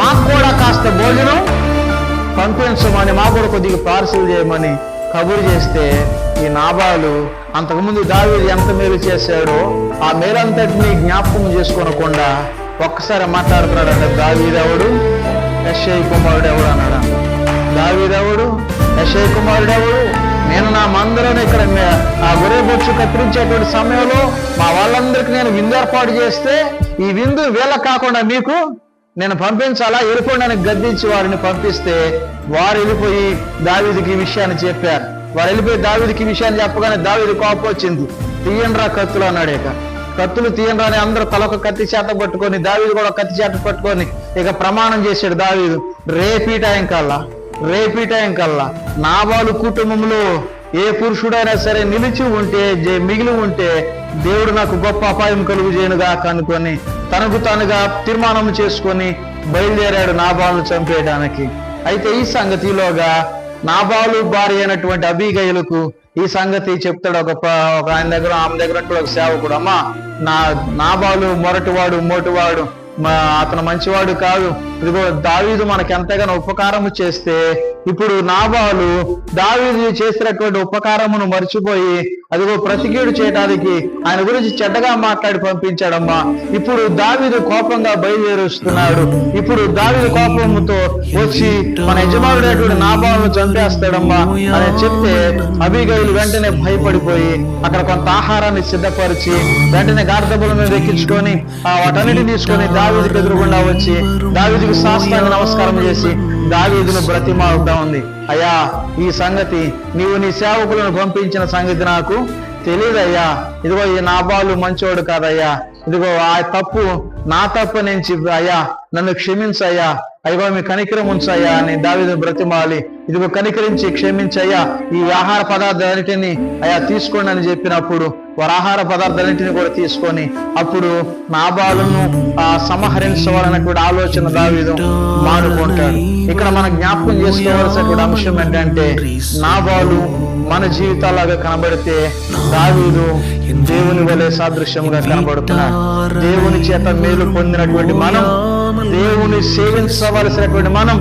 మాకు కూడా కాస్త భోజనం పంపించమని, మాకు కూడా కొద్దిగా పార్సిల్ చేయమని కబురు చేస్తే, ఈ నాబాలు అంతకుముందు దావీదు ఎంత మేలు చేశాడో ఆ మేలంతటిని జ్ఞాపకం చేసుకోనకుండా ఒక్కసారి మాట్లాడుతున్నాడంటే, దావీదెవడు, యెష్షయి కుమారుడు ఎవడు అన్నాడు. దావీదెవడు, యెష్షయి కుమారుడు ఎవడు, నేను నా మందలను ఇక్కడ ఆ గొర్రె బొచ్చు కత్తిరించేటువంటి సమయంలో మా వాళ్ళందరికీ నేను విందు ఏర్పాటు చేస్తే, ఈ విందు వీళ్ళ కాకుండా మీకు నేను పంపించాలా, వెళ్ళిపోండి గద్దించి వారిని పంపిస్తే వారు వెళ్ళిపోయి దావీదుకి ఈ విషయాన్ని చెప్పారు. వారు వెళ్ళిపోయి దావీదుకి ఈ విషయాన్ని చెప్పగానే దావీదు కోపం వచ్చింది. తీయండ్రా కత్తులు అన్నాడు. ఇక కత్తులు తీయండ్రా అని అందరూ తలొక కత్తి చేత పట్టుకొని, దావీదు కూడా కత్తి చేత పట్టుకొని ఇక ప్రమాణం చేశాడు. దావీదు రేపీ టైం కల్లా నాబాలు కుటుంబంలో ఏ పురుషుడైనా సరే నిలిచి ఉంటే, మిగిలి ఉంటే దేవుడు నాకు గొప్ప అపాయం కలుగు చేయనుగా కనుకొని తనకు తానుగా తీర్మానం చేసుకొని బయలుదేరాడు నాబాలును చంపేయడానికి. అయితే ఈ సంగతిలోగా నాబాలు భార్య అయినటువంటి అబీగైలుకు ఈ సంగతి చెప్తాడు. ఒక ఆయన దగ్గర, ఆమె దగ్గర ఒక సేవకుడు, అమ్మా నాబాలు మోటివాడు, అతను మంచివాడు కాదు, ఇదిగో దావీదు మనకి ఎంతగానో ఉపకారము చేస్తే ఇప్పుడు నాబాలు దావీదు చేసినటువంటి ఉపకారమును మర్చిపోయి అదిగో ప్రతికీడు చేయడానికి ఆయన గురించి చెడ్డగా మాట్లాడి పంపించాడమ్మా. ఇప్పుడు దావీదు కోపంగా బయలుదేరుస్తున్నాడు. ఇప్పుడు దావీదు కోపంతో వచ్చి మన యజమానుడైనటువంటి నాబాలును చంపేస్తాడమ్మా అని చెప్తే అబీగైలు వెంటనే భయపడిపోయి అక్కడ కొంత ఆహారాన్ని సిద్ధపరిచి వెంటనే గాడిదల మీద ఎక్కించుకొని వాటన్నిటిని తీసుకొని దావీదుకి ఎదురుగుండా వచ్చి దావీదుకి సాష్టాంగ నమస్కారం చేసి దావీదును బ్రతిమాలుతా ఉంది. అయ్యా, ఈ సంగతి నీవు నీ సేవకులను పంపించిన సంగతి నాకు తెలియదయ్యా. ఇదిగో ఈ నాబాలు మంచోడు కాదయ్యా, ఇదిగో ఆ తప్పు నా తప్పు నుంచి అయ్యా నన్ను క్షమించయ్యా, అయ్యో మీ కనికరం ఉంచయ్యా అని దావీదు బ్రతిమాలి, ఇదిగో కనికరించి క్షమించయ్యా, ఈ ఆహార పదార్థాలన్నిటిని అయ్యా తీసుకోండి అని చెప్పినప్పుడు వారు ఆహార పదార్థాలన్నింటినీ కూడా తీసుకొని అప్పుడు నాబాలును సంహరించవాలన్నటువంటి ఆలోచన దావీదు మానుకుంటాడు. ఇక్కడ మనం జ్ఞాపకం చేసుకోవాల్సినటువంటి అంశం ఏంటంటే, నాబాలు మన జీవితాలాగా కనబడితే దావీదు దేవుని వలె సాదృశ్యంగా కనబడుతున్నాడు. దేవుని చేత మేలు పొందినటువంటి మనం, దేవుని సేవించవలసినటువంటి మనం,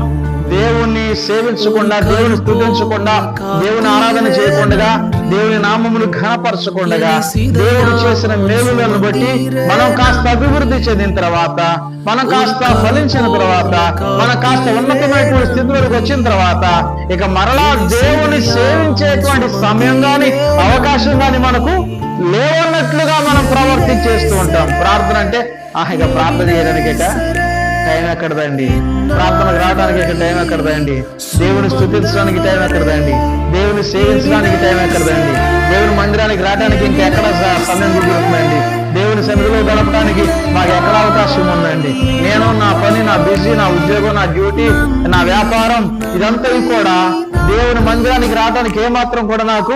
దేవుణ్ణి సేవించకుండా, దేవుని స్తుతించకుండా, దేవుని ఆరాధన చేయకుండా, దేవుని నామమును ఘనపరచకుండా, దేవుడు చేసిన మేలులను బట్టి మనం కాస్త అభివృద్ధి చెందిన తర్వాత, మనం కాస్త ఫలించిన తర్వాత, మనం కాస్త ఉన్నతమైనటువంటి స్థితిలోకి వచ్చిన తర్వాత, ఇక మరలా దేవుని సేవించేటువంటి సమయం గాని అవకాశం గాని మనకు లేవన్నట్లుగా మనం ప్రవర్తించేస్తూ ఉంటాం. ప్రార్థన అంటే ఇక ప్రార్థన చేయడానికి టైం ఎక్కడదండి, ప్రార్థనకు రావడానికి టైం ఎక్కడదండి, దేవుని స్తుతించడానికి టైం ఎక్కడదండి, దేవుని సేవించడానికి టైం ఎక్కడదండి, దేవుని మందిరానికి రావడానికి ఇంకెక్కడ సమయం కుదురుతుందండి, దేవుని సన్నిధిలో గడపడానికి మాకు ఎక్కడ అవకాశం ఉందండి. నేను నా పని, నా బిజీ, నా ఉద్యోగం, నా డ్యూటీ, నా వ్యాపారం ఇదంతా కూడా దేవుని మందిరానికి రావడానికి ఏమాత్రం కూడా నాకు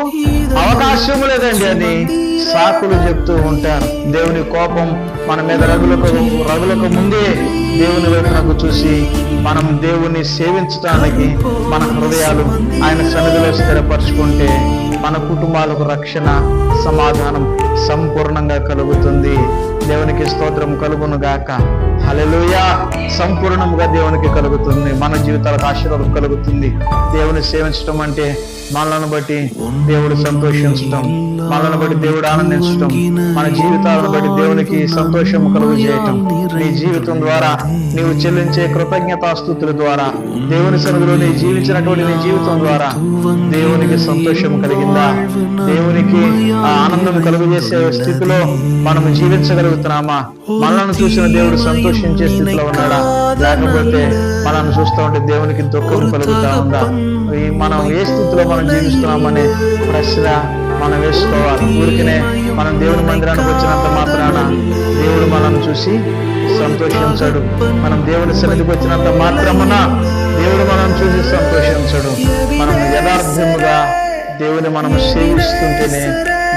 అవకాశం లేదండి అని సాకులు చెప్తూ ఉంటారు. దేవుని కోపం మన మీద రగులకు ముందే దేవుని వైపునకు చూసి మనం దేవుని సేవించడానికి మన హృదయాలు ఆయన సన్నిధిలో స్థిరపరచుకుంటే మన కుటుంబాలకు రక్షణ, సమాధానం సంపూర్ణంగా కలుగుతుంది. దేవునికి స్తోత్రం కలుగును గాక. హల్లెలూయా. సంపూర్ణంగా దేవునికి కలుగుతుంది, మన జీవితాలకు ఆశీర్వాదం కలుగుతుంది. దేవుని సేవించడం అంటే మనలను బట్టి దేవుడు సంతోషించటం, మనలను బట్టి దేవుడు ఆనందించటం, మన జీవితాలను బట్టి దేవునికి సంతోషం కలుగు చేయటం. నీ జీవితం ద్వారా నీవు చెల్లించే కృతజ్ఞతాస్తుతుల ద్వారా, దేవుని సన్నిధిలో నీ జీవించినటువంటి నీ జీవితం ద్వారా దేవునికి సంతోషం కలిగిందా, దేవునికి ఆనందం కలుగజేసే స్థితిలో మనము జీవించగలుగుతున్నామా, మనల్ని చూసిన దేవుడు సంతోషించే స్థితిలో ఉన్నాడా, లేకపోతే మనల్ని చూస్తూ ఉంటే దేవునికి దుఃఖం కలుగుతా ఉందా, మనం ఏ స్థితిలో మనం జీవిస్తున్నామనే ప్రశ్న మనం వేసుకోవాలి. ఊరికనే మనం దేవుని మందిరానికి వచ్చినంత మాత్రాన దేవుడు మనల్ని చూసి సంతోషించడు. మనం దేవుని సన్నిధికి వచ్చినంత మాత్రమున దేవుడు మనం చూసి సంతోషించడు. మనం యథార్థముగా దేవుని మనం సేవిస్తుంటేనే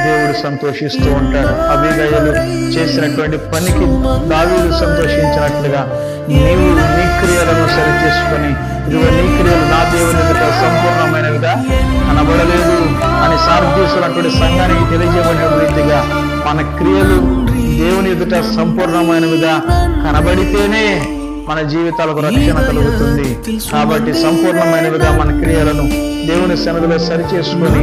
దేవుడు సంతోషిస్తూ ఉంటాడు. అబీగయలు చేసినటువంటి పనికి దావీదు సంతోషించినట్లుగా నీవు నీ క్రియలను సరి చేసుకొని, ఇదిగో నీ క్రియలు నా దేవుని ఎదుట సంపూర్ణమైనవిగా కనబడలేదు అని సార్దీసున్నటువంటి సంఘానికి తెలియజేయబడిన రీతిగా మన క్రియలు దేవుని ఎదుట సంపూర్ణమైనవిగా కనబడితేనే మన జీవితాలకు రక్షణ కలుగుతుంది. కాబట్టి సంపూర్ణమైనవిగా మన క్రియలను దేవుని సన్నిధిలో సరి చేసుకొని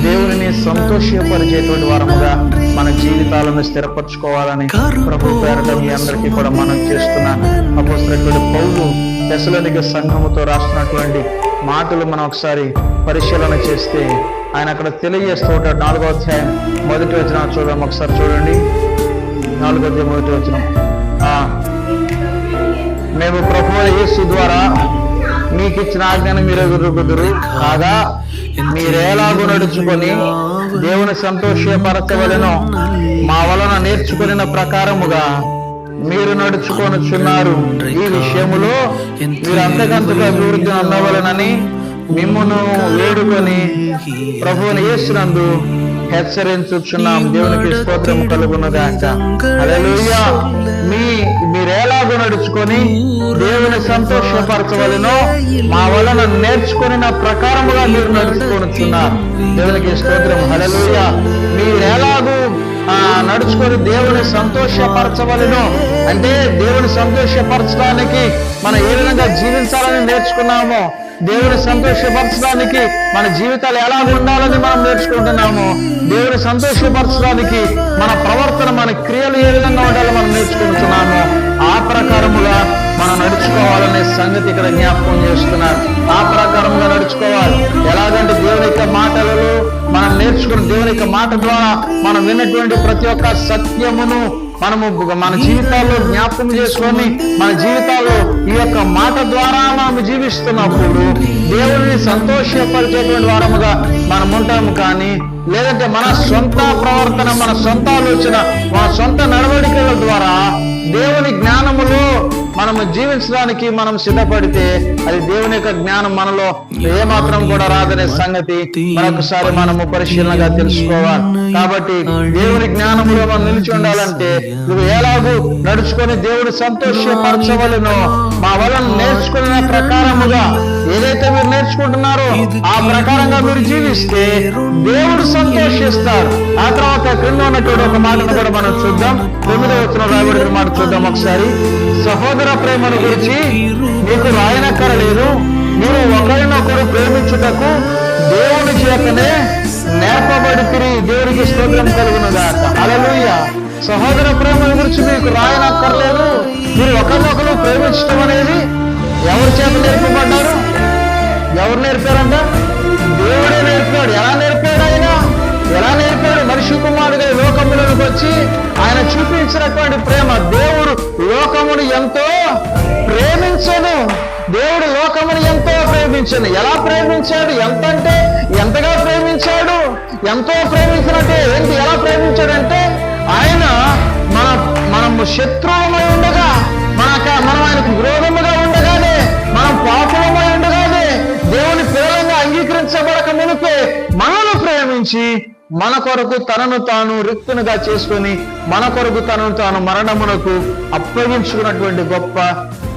దేవునిని సంతోషపరిచేటువంటి వారముగా మన జీవితాలను స్థిరపరచుకోవాలని ప్రభు పేరట మీ అందరికీ కూడా మనం చేస్తున్నాను. అపోస్తలుడైన పౌలు తెస్సలోనిక సంఘముతో రాస్తున్నటువంటి మాటలు మనం ఒకసారి పరిశీలన చేస్తే ఆయన అక్కడ తెలియజేస్తూ ఉంటాడు. 4వ అధ్యాయం 1వ వచనం చూద్దాం. ఒకసారి చూడండి. 4వ అధ్యాయం 1వ వచనం. మేము ప్రభువైన యేసు ద్వారా మీకు ఇచ్చిన ఆజ్ఞను మీరు ఎదురుగుదురు కాగా, మీరేలాగూ నడుచుకొని దేవుని సంతోషపరచవలెనో మా వలన నేర్చుకున్న ప్రకారముగా మీరు నడుచుకొనుచున్నారు. ఈ విషయములో మీరు అంతకంతగా అభివృద్ధి అందవలనని మిమ్మును వేడుకొని ప్రభువుని యేసునందు హెచ్చరించుచున్నాం. దేవునికి స్తోత్రం కలుగునుగాక. హల్లెలూయా. మీరేలాగో నడుచుకొని దేవుని సంతోషపరచవలెనో మా వలన నేర్చుకున్న ప్రకారముగా మీరు నడుచుకొనుచున్నారు. దేవునికి స్తోత్రం. హల్లెలూయా. మీరేలాగూ నడుచుకొని దేవుని సంతోషపరచవలెనో అంటే దేవుని సంతోషపరచడానికి మనం ఏ విధంగా జీవించాలని నేర్చుకున్నామో, దేవుని సంతోషపరచడానికి మన జీవితాలు ఎలా ఉండాలని మనం నేర్చుకుంటున్నాము, దేవుని సంతోషపరచడానికి మన ప్రవర్తన, మన క్రియలు ఏ విధంగా ఉండాలో మనం నేర్చుకుంటున్నాము. ఆ ప్రకారముగా మనం నడుచుకోవాలనే సంగతి ఇక్కడ జ్ఞాపకం చేస్తున్నారు. ఆ ప్రకారంగా నడుచుకోవాలి. ఎలాగంటే దేవుని యొక్క మాటలలో మనం నేర్చుకున్న దేవుని యొక్క మాట ద్వారా మనం విన్నటువంటి ప్రతి ఒక్క సత్యమును మనము మన జీవితాల్లో జ్ఞాపకం చేసుకొని మన జీవితాల్లో ఈ యొక్క మాట ద్వారా మనము జీవిస్తున్నప్పుడు దేవుడిని సంతోషపరిచేటువంటి వారముగా మనం ఉంటాము. కానీ లేదంటే మన సొంత ప్రవర్తన, మన సొంత ఆలోచన, మన సొంత నడవడికల ద్వారా దేవుని జ్ఞానములో మనము జీవించడానికి మనం సిద్ధపడితే అది దేవుని యొక్క జ్ఞానం మనలో ఏమాత్రం కూడా రాదనే సంగతి మరొకసారి మనము పరిశీలనగా తెలుసుకోవాలి. కాబట్టి దేవుని జ్ఞానంలో మనం నిలిచి ఉండాలంటే నువ్వు ఎలాగూ నడుచుకొని దేవుడు సంతోషపరచవలెనో మా వలన నేర్చుకున్న ప్రకారముగా ఏదైతే మీరు నేర్చుకుంటున్నారో ఆ ప్రకారంగా మీరు జీవిస్తే దేవుడు సంతోషిస్తారు. ఆ తర్వాత క్రింద ఉన్నటువంటి ఒక మాటను కూడా మనం చూద్దాం. 9వ వచనం రాయబడిన మాట చూద్దాం ఒకసారి. సహోదర ప్రేమను గురించి మీకు రాయనక్కరలేదు, మీరు ఒకరినొకరు ప్రేమించుటకు దేవుని చేతనే నేర్పబడితిరి. దేవునికి స్తోత్రం కలుగునుగాక. హల్లెలూయా. సహోదర ప్రేమ గురించి మీకు రాయనక్కర్లేదు. మీరు ఒకరినొకరు ప్రేమించడం అనేది ఎవరి చేత నేర్పబడ్డారు? ఎవరు నేర్పారంట? దేవుడే నేర్పాడు. ఎలా నేర్పాడు ఆయన? ఎలా నేర్పాడు? మనిషి కుమారుడుగా లోకములకు వచ్చి ఆయన చూపించినటువంటి ప్రేమ. దేవుడు లోకమును ఎంతో ప్రేమించను. దేవుడు లోకమును ఎంతో ప్రేమించను. ఎలా ప్రేమించాడు? ఎంతంటే ఎంతగా ప్రేమించాడు? ఎంతో ప్రేమించినట్టే ఏంటి? ఎలా ప్రేమించాడంటే ఆయన మనము శత్రువులమై ఉండగా, మనం ఆయనకు విరోధముగా ఉండగానే, మనం పాపులమై ఉండగానే, దేవుని పిల్లలంగా అంగీకరించబడక మునిపే మనల్ని ప్రేమించి మన కొరకు తనను తాను రిక్తునిగా చేసుకొని మన కొరకు తనను తాను మరణమునకు అప్పగించుకున్నటువంటి గొప్ప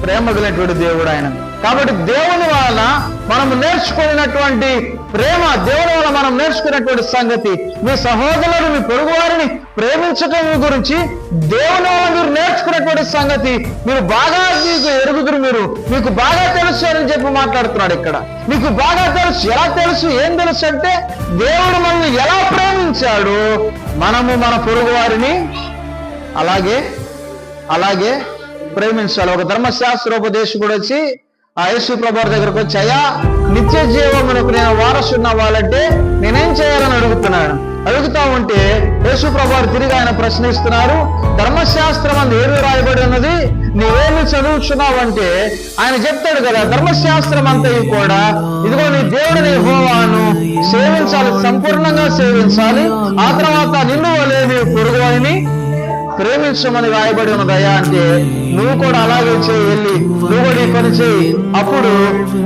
ప్రేమ కలిగినటువంటి దేవుడు ఆయన. కాబట్టి దేవుని వలన మనం నేర్చుకున్నటువంటి ప్రేమ, దేవుని వల్ల మనం నేర్చుకున్నటువంటి సంగతి, మీ సహోదరులు మీ పొరుగు వారిని ప్రేమించటం గురించి దేవుని వల్ల మీరు నేర్చుకున్నటువంటి సంగతి మీరు బాగా ఎరుగుదురు. మీకు బాగా తెలుసు అని చెప్పి మాట్లాడుతున్నాడు ఇక్కడ. మీకు బాగా తెలుసు. ఎలా తెలుసు? ఏం తెలుసు అంటే దేవుడు మనల్ని ఎలా ప్రేమించాడు, మనము మన పొరుగు వారిని అలాగే ప్రేమించాలి. ఒక ధర్మశాస్త్రోపదేశకుడు వచ్చి ఆ యేసు ప్రభువు దగ్గరకు వచ్చి, అయ్యా నిత్య జీవమునకు నేను వారసున్న వాళ్ళంటే నేనేం చేయాలని అడుగుతా ఉంటే యేసు ప్రభువు తిరిగి ఆయన ప్రశ్నిస్తున్నారు. ధర్మశాస్త్రం అందు ఏమి రాయబడి ఉన్నది? నీవేమి చదువుతున్నావంటే ఆయన చెప్తాడు కదా, ధర్మశాస్త్రం అంతయు కూడా ఇదిగో నీ దేవుడిని యెహోవాను సేవించాలి, సంపూర్ణంగా సేవించాలి. ఆ తర్వాత నిన్ను వలె నీ పొరుగువారిని ప్రేమించమని రాయబడి ఉన్నదయ్యా అంటే, నువ్వు కూడా అలాగే చేయి, వెళ్ళి నువ్వు కూడా ఈ పని చేయి, అప్పుడు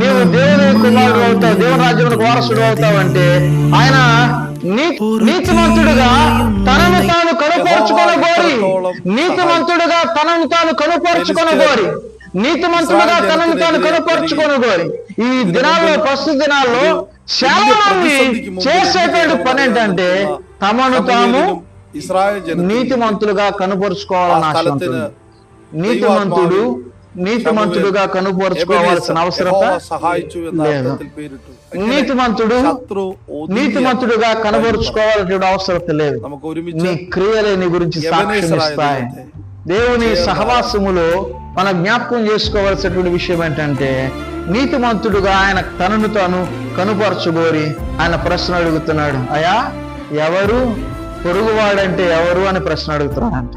నీవు దేవుని కుమారుడు అవుతావు, దేవుని రాజ్యానికి వారసుడు అవుతావు అంటే ఆయన నీతిమంతుడుగా తనను తాను కనుపరుచుకొనగోరి, నీతిమంతుడుగా తనను తాను కనుపరుచుకొనగోరి, నీతిమంతుడుగా తనను తాను కనుపరుచుకొనగోరి. ఈ దినాల్లో, ప్రస్తుత దినాల్లో చాలా మంది చేసేటువంటి పని ఏంటంటే తమను తాము నీతిమంతులుగా కనుపరుచుకోవాలని ఆశ ఉంటుంది. నీతిమంతుడుగా కనుపరుచుకోవాల్సిన అవసరత లేదు. నీతిమంతుడుగా కనబరుచుకోవాల్సిన అవసరత లేదు. నీ క్రియలే నీ గురించి సాక్ష్యం ఇస్తాయి. దేవుని సహవాసములో మనం జ్ఞాపకం చేసుకోవాల్సినటువంటి విషయం ఏంటంటే, నీతిమంతుడుగా ఆయన తనను తాను కనుపరచుకోరి ఆయన ప్రశ్న అడుగుతున్నాడు. అయ్యా ఎవరు పొరుగువాడంటే ఎవరు అని ప్రశ్న అడుగుతున్నాడంట.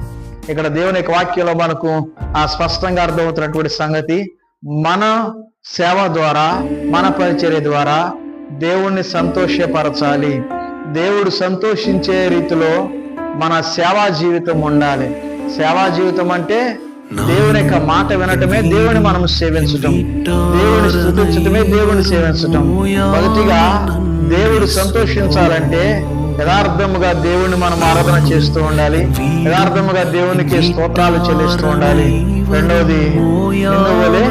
ఇక్కడ దేవుని యొక్క వాక్యంలో మనకు స్పష్టంగా అర్థమవుతున్నటువంటి సంగతి, మన సేవ ద్వారా, మన పరిచర్య ద్వారా దేవుణ్ణి సంతోషపరచాలి. దేవుడు సంతోషించే రీతిలో మన సేవా జీవితం ఉండాలి. సేవా జీవితం అంటే దేవుని యొక్క మాట వినటమే దేవుని మనం సేవించటం, దేవుని స్తుతించటమే దేవుని సేవించటం. మొదటిగా దేవుడు సంతోషించాలంటే యథార్థముగా దేవుణ్ణి మనం ఆరాధన చేస్తూ ఉండాలి, యథార్థముగా దేవునికి స్తోత్రాలు చెల్లిస్తూ ఉండాలి. రెండవది, నిన్ను వలె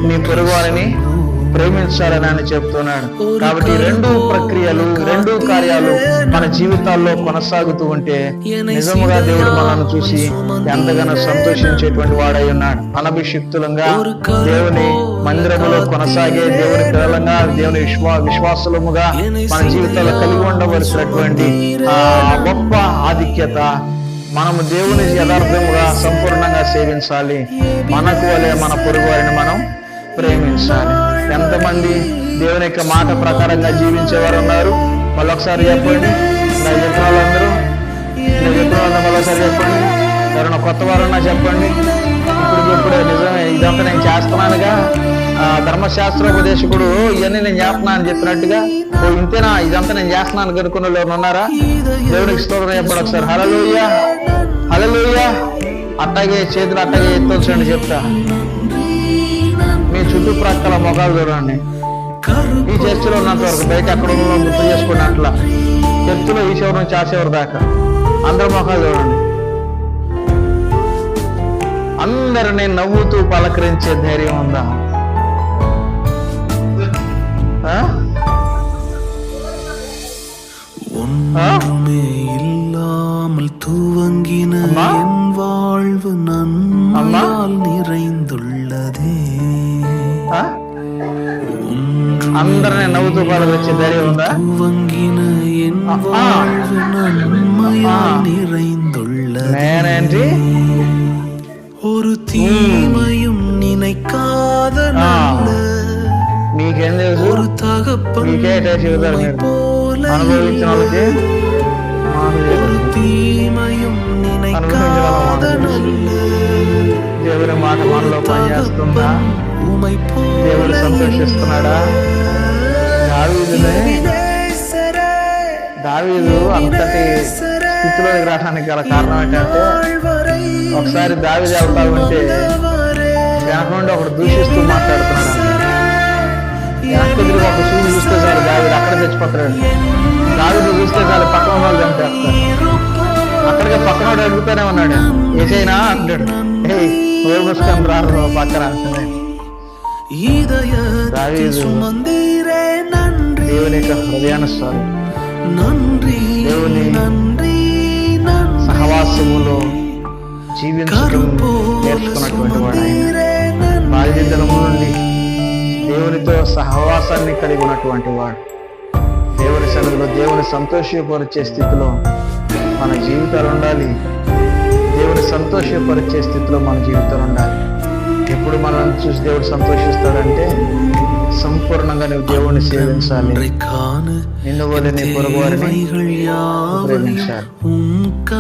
నీ పొరుగువారిని ప్రేమించాలని ఆయన చెప్తున్నాడు. కాబట్టి రెండు ప్రక్రియలు, రెండు కార్యాలు మన జీవితాల్లో కొనసాగుతూ ఉంటే నిజముగా దేవుడు మనల్ని చూసి ఎంతగానో సంతోషించేటువంటి వాడై ఉన్నాడు. అనభిషిక్తులంగా దేవుని మందిరములో కొనసాగే దేవుని పిల్లలంగా, దేవుని విశ్వాసులముగా మన జీవితాల్లో కలిగి ఉండవలసినటువంటి గొప్ప ఆధిక్యత, మనము దేవుని యథార్థముగా సంపూర్ణంగా సేవించాలి. మనకు వలె మన పొరుగు వారిని మనం ప్రేమించాలి. ఎంతమంది దేవుని యొక్క మాట ప్రకారంగా జీవించేవారు ఉన్నారు? మళ్ళొకసారి చెప్పండి. నేను చెప్పిన వాళ్ళందరూ మళ్ళొకసారి చెప్పండి. ఎవరైనా కొత్త వారన్నా చెప్పండి. ఇప్పుడే నిజమే, ఇదంతా నేను చేస్తున్నానుగా, ధర్మశాస్త్రోపదేశకుడు ఇవన్నీ నేను చేస్తున్నాను అని చెప్పినట్టుగా, ఇంతేనా ఇదంతా నేను చేస్తున్నాను అనుకున్న వాళ్ళు ఎవరు ఉన్నారా? దేవునికి స్తోత్రం చెప్పండి ఒకసారి. హల్లెలూయా, హల్లెలూయా. అట్టాగే చేతులు అట్టాగే ఎత్తొచ్చండి చెప్తా. మీ చుట్టుప్రక్కల మొగాలు చూడండి. ఈ చర్చిలో ఉన్నంత వరకు బయట ఎక్కడ గుర్తు చేసుకోండి. అట్లా చర్చిలో ఈ చివరి నుంచి ఆ చివరి దాకా అందరి మొఖాలు చూడండి. అందరినీ నవ్వుతూ పలకరించే ధైర్యం ఉందా? అందరినీ నవ్వుతూ పడవచ్చే ధైర్యం ఉందా? నేనేంటి ஒரு தீமையும் நினைக்காத మీకేం తెలుసు? ஒரு தகப்பன் మీకేటే చెబుతారు మీరు போல అనుభవించిన వాళ్ళకి ஒரு தீமையும் நினைக்காத దేవుని మాట మనలో పనిచేస్తుందా? உமை దేవుడు సంతోషిస్తున్నాడా? దావీదు అంతటి స్థితిలోకి రావడానికి గల కారణం ఏంటంటే, ఒకసారి దావీదు వెళ్తా ఉంటే వెనక నుండి ఒకడు దూషిస్తూ మాట్లాడుతున్నాడు. వెనక్కి తిరిగి ఒక సూర్యుడు చూస్తే చాలు దావీదు అక్కడ చచ్చిపోతాడు. దావీదు చూస్తే చాలు పక్కన వాళ్ళు చంపేస్తారు. అక్కడికే పక్కన వాడు అడుగుతూనే ఉన్నాడు, ఏసైనా అంటాడు. నోరు మూసుకొని రారు పక్కన. దావీదు దేవుని యొక్క హృదయానుసారి, దేవుని సహవాసములో జీవించడం నేర్చుకున్నటువంటి వాడు ఆయన. బాల్యదినము నుండి దేవునితో సహవాసాన్ని కలిగి ఉన్నటువంటి వాడు. దేవుని సన్నిధిలో దేవుని సంతోషపరిచే స్థితిలో మన జీవితాలు ఉండాలి. దేవుని సంతోషపరిచే స్థితిలో మన జీవితాలు ఉండాలి. ఎప్పుడు మనల్ని చూసి దేవుడు సంతోషిస్తాడంటే, సంపూర్ణంగా నువ్వు దేవుడిని సేవించాలి. నిన్ను వల్ల నీ పొరుగు వారిని ప్రేమించాలి.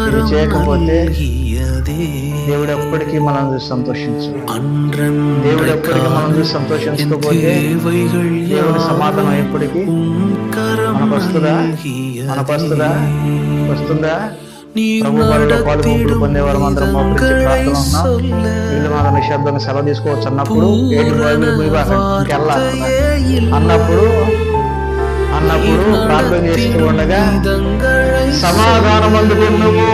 ఇది చేయకపోతే దేవుడు ఎప్పటికీ మనం చూసి సంతోషించు. దేవుడు ఎప్పటికీ మనం చూసి సంతోషించకపోతే దేవుడి సమాధానం ఎప్పటికీ మనకు వస్తుందా? వస్తుందా? ప్రభు బలిలో పాలుపంపులు పొందేవారు అందరం మోకరించి ప్రార్థన ఉన్నాం. వీళ్ళు మాత్రం నిశ్శబ్దంగా సెలవు తీసుకోవచ్చు అన్నప్పుడు అన్నప్పుడు ప్రార్థన చేస్తూ ఉండగా సమాధానం అందుకున్నాము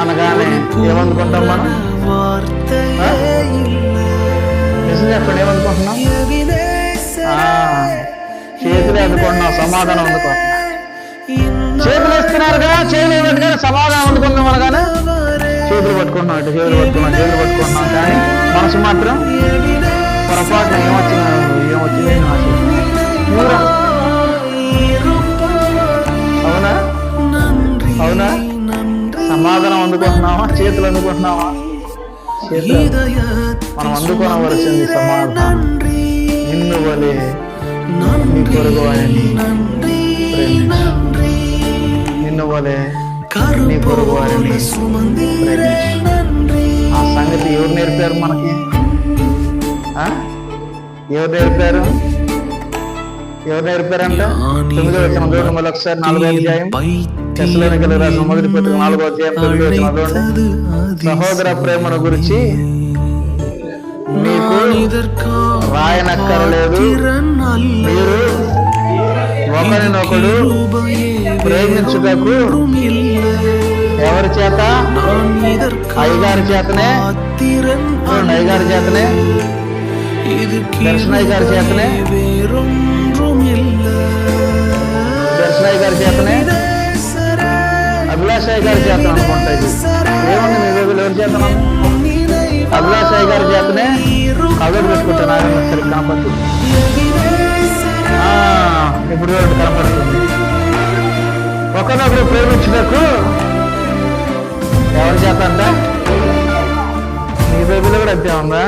అనగానే ఏమనుకుంటాం మనం? నిజం చెప్పండి, ఏమనుకుంటున్నాం? చేతులు అందుకుంటున్నాం, సమాధానం అందుకుంటున్నాం. చేతులు వేస్తున్నారుగా, చేయలేదట్టుగా సమాధానం అందుకుందాం అనగానే చేతులు పట్టుకుంటున్నాం, చేతులు పట్టుకుంటున్నాం. కానీ మనసు మాత్రం పొరపాటున ఏమొచ్చింది అవునా? సమాధానం అందుకుంటున్నావా? చేతులు అందుకుంటున్నావా? చేతులు మనం అందుకోనవలసింది సమాధానం. నిన్ను వలె నీ పొరుగు వారిని ప్రేమించు. నిన్ను వలె నీ పొరుగు వారిని ప్రేమించు. ఆ సంగతి ఎవరు నేర్పారు మనకి? ఎవరు నేర్పారంట? 9వ వచనం చూడండి. మళ్ళీ ఒకసారి 4వ అధ్యాయం తెస్సలోనికీయులకు రాసిన మొదటి పత్రిక 4వ అధ్యాయం 9వ వచనం చూడండి. సహోదర ప్రేమను గురించి మీకు రాయనక్కరలేదు, మీరు ఒకరినొకడు ప్రేమించుటకు ఎవరి చేత? అయ్యగారి చేతనే, దర్శనయ్య గారి చేతనే, అభిలాషయ్య గారి చేత అనుకుంటా. ఏముంది మీ బైబిల్ ఎవరి చేతనా? అభిలాషయ్య గారి చేతనే కబురు పెట్టుకుంటాను. నాగన్న సరి కనపడుతుంది. ఇప్పుడు కనపడుతుంది. ఒకరినొకరు ప్రేమించుటకు ఎవరి చేత అంట? మీ బైబిల్ కూడా అంతే ఉందా?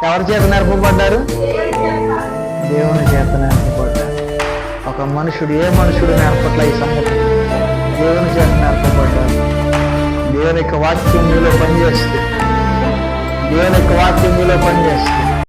ఎవరి చేత నేర్పబడ్డారు? దేవుని చేత నేర్పబడ్డారు. ఒక మనుషుడు, ఏ మనుషుడు నేర్పట్ల ఈ సంగతి? దేవుని చేత నేర్పబడ్డారు. దేవుని యొక్క వాక్యం మీలో పనిచేస్తే